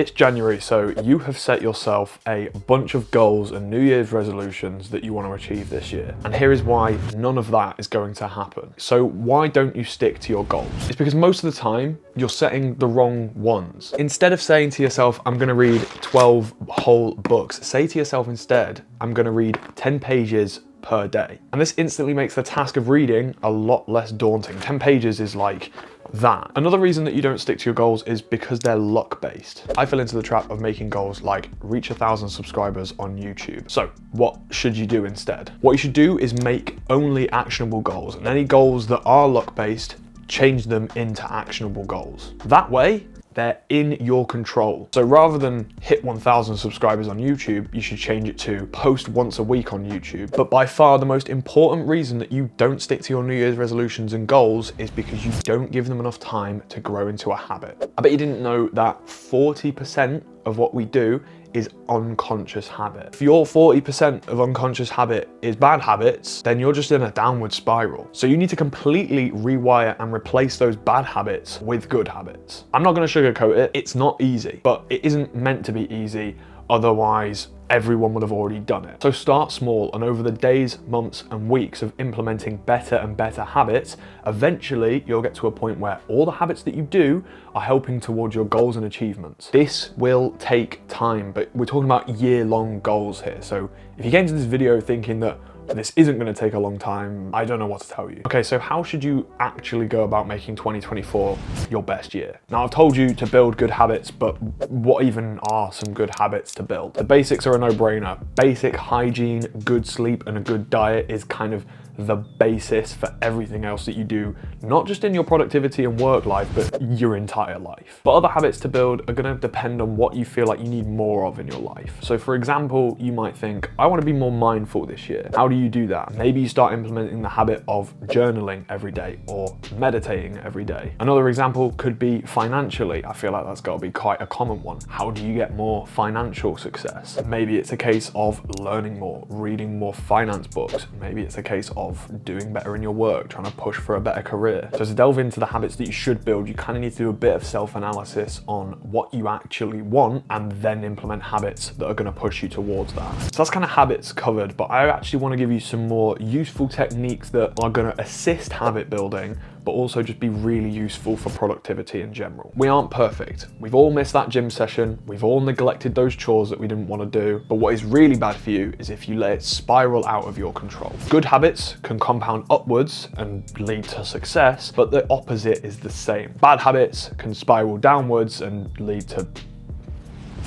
It's January, so you have set yourself a bunch of goals and New Year's resolutions that you want to achieve this year. And here is why none of that is going to happen. So why don't you stick to your goals? It's because most of the time you're setting the wrong ones. Instead of saying to yourself, I'm going to read 12 whole books, say to yourself instead, I'm going to read 10 pages per day. And this instantly makes the task of reading a lot less daunting. 10 pages is like that. Another reason that you don't stick to your goals is because they're luck-based. I fell into the trap of making goals like reach 1,000 subscribers on YouTube. So what should you do instead? What you should do is make only actionable goals, and any goals that are luck-based, change them into actionable goals. That way, they're in your control. So rather than hit 1,000 subscribers on YouTube, you should change it to post once a week on YouTube. But by far the most important reason that you don't stick to your New Year's resolutions and goals is because you don't give them enough time to grow into a habit. I bet you didn't know that 40% of what we do is unconscious habit. If your 40% of unconscious habit is bad habits, then you're just in a downward spiral. So you need to completely rewire and replace those bad habits with good habits. I'm not gonna sugarcoat it, it's not easy, but it isn't meant to be easy, otherwise everyone would have already done it. So start small, and over the days, months, and weeks of implementing better and better habits, eventually you'll get to a point where all the habits that you do are helping towards your goals and achievements. This will take time, but we're talking about year-long goals here. So if you came to this video thinking that this isn't going to take a long time, I don't know what to tell you. Okay, so how should you actually go about making 2024 your best year? Now, I've told you to build good habits, but what even are some good habits to build? The basics are a no-brainer. Basic hygiene, good sleep, and a good diet is kind of the basis for everything else that you do, not just in your productivity and work life, but your entire life. But other habits to build are going to depend on what you feel like you need more of in your life. So for example, you might think, I want to be more mindful this year. How do you do that? Maybe you start implementing the habit of journaling every day or meditating every day. Another example could be financially. I feel like that's got to be quite a common one. How do you get more financial success? Maybe it's a case of learning more, reading more finance books. Maybe it's a case of doing better in your work, trying to push for a better career. So to delve into the habits that you should build, you kind of need to do a bit of self-analysis on what you actually want and then implement habits that are going to push you towards that. So that's kind of habits covered, but I actually want to give you some more useful techniques that are going to assist habit building, but also just be really useful for productivity in general. We aren't perfect. We've all missed that gym session. We've all neglected those chores that we didn't want to do. But what is really bad for you is if you let it spiral out of your control. Good habits can compound upwards and lead to success, but the opposite is the same. Bad habits can spiral downwards and lead to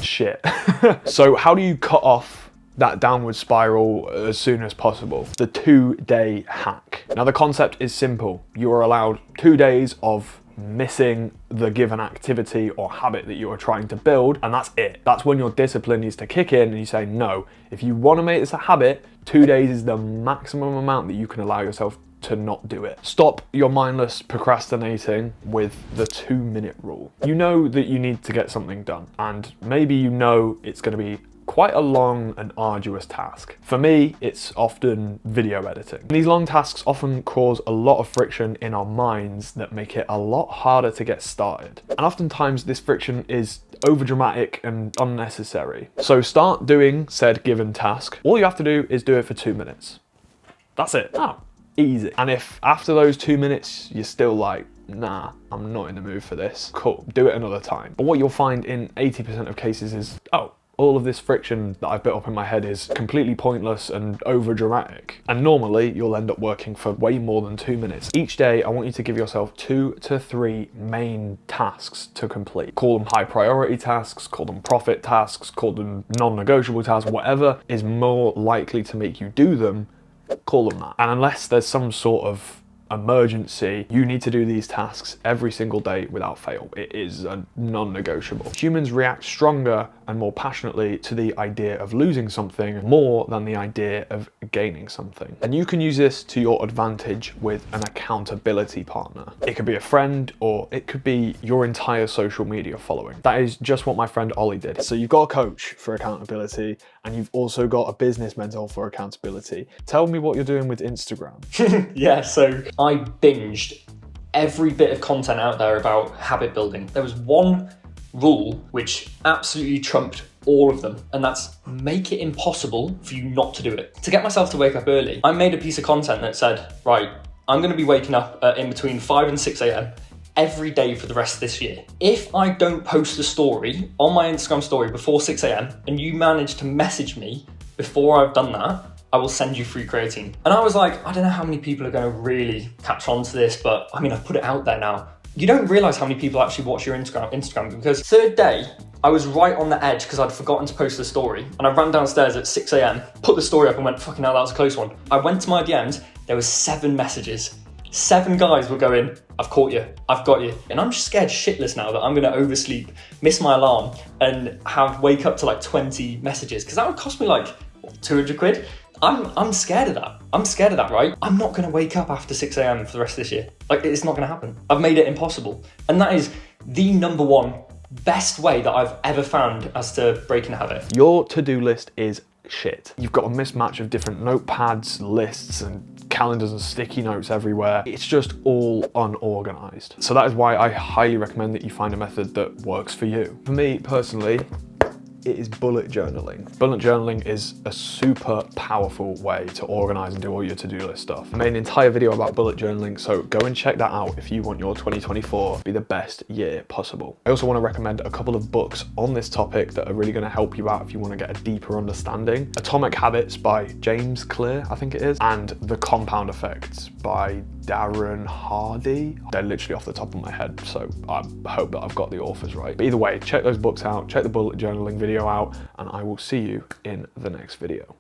shit. So how do you cut off that downward spiral as soon as possible? The 2-day hack. Now the concept is simple. You are allowed 2 days of missing the given activity or habit that you are trying to build, and that's it. That's when your discipline needs to kick in and you say, no, if you want to make this a habit, 2 days is the maximum amount that you can allow yourself to not do it. Stop your mindless procrastinating with the 2-minute rule. You know that you need to get something done, and maybe you know it's going to be quite a long and arduous task. For me, it's often video editing. These long tasks often cause a lot of friction in our minds that make it a lot harder to get started. And oftentimes this friction is overdramatic and unnecessary. So start doing said given task. All you have to do is do it for 2 minutes. That's it. Oh, easy. And if after those 2 minutes, you're still like, nah, I'm not in the mood for this, cool, do it another time. But what you'll find in 80% of cases is, oh, all of this friction that I've built up in my head is completely pointless and over dramatic. And normally you'll end up working for way more than 2 minutes. Each day, I want you to give yourself 2 to 3 main tasks to complete. Call them high priority tasks, call them profit tasks, call them non-negotiable tasks, whatever is more likely to make you do them, call them that. And unless there's some sort of emergency, you need to do these tasks every single day without fail. It is a non-negotiable. Humans react stronger and more passionately to the idea of losing something more than the idea of gaining something. And you can use this to your advantage with an accountability partner. It could be a friend, or it could be your entire social media following. That is just what my friend Ollie did. So you've got a coach for accountability, and you've also got a business mentor for accountability. Tell me what you're doing with Instagram. Yeah, so I binged every bit of content out there about habit building. There was one rule which absolutely trumped all of them, and that's make it impossible for you not to do it. To get myself to wake up early, I made a piece of content that said, right, I'm going to be waking up in between 5 and 6 a.m. every day for the rest of this year. If I don't post a story on my Instagram story before 6 a.m. and you manage to message me before I've done that, I will send you free creatine. And I was like, I don't know how many people are going to really catch on to this, but I mean, I've put it out there now. You don't realize how many people actually watch your Instagram because third day, I was right on the edge because I'd forgotten to post the story, and I ran downstairs at 6 a.m, put the story up and went, fucking hell, that was a close one. I went to my DMs, there was 7 messages. 7 guys were going, I've caught you, I've got you. And I'm scared shitless now that I'm gonna oversleep, miss my alarm, and wake up to like 20 messages, because that would cost me like, what, 200 quid? I'm scared of that. I'm scared of that, right? I'm not gonna wake up after 6 a.m. for the rest of this year. Like, it's not gonna happen. I've made it impossible. And that is the number one best way that I've ever found as to breaking a habit. Your to-do list is shit. You've got a mismatch of different notepads, lists, and calendars and sticky notes everywhere. It's just all unorganized. So that is why I highly recommend that you find a method that works for you. For me personally, it is bullet journaling. Bullet journaling is a super powerful way to organize and do all your to-do list stuff. I made an entire video about bullet journaling, so go and check that out if you want your 2024 to be the best year possible. I also want to recommend a couple of books on this topic that are really going to help you out if you want to get a deeper understanding. Atomic Habits by James Clear, I think it is, and The Compound Effects by Darren Hardy. They're literally off the top of my head, so I hope that I've got the authors right. But either way, check those books out, check the bullet journaling video out, and I will see you in the next video.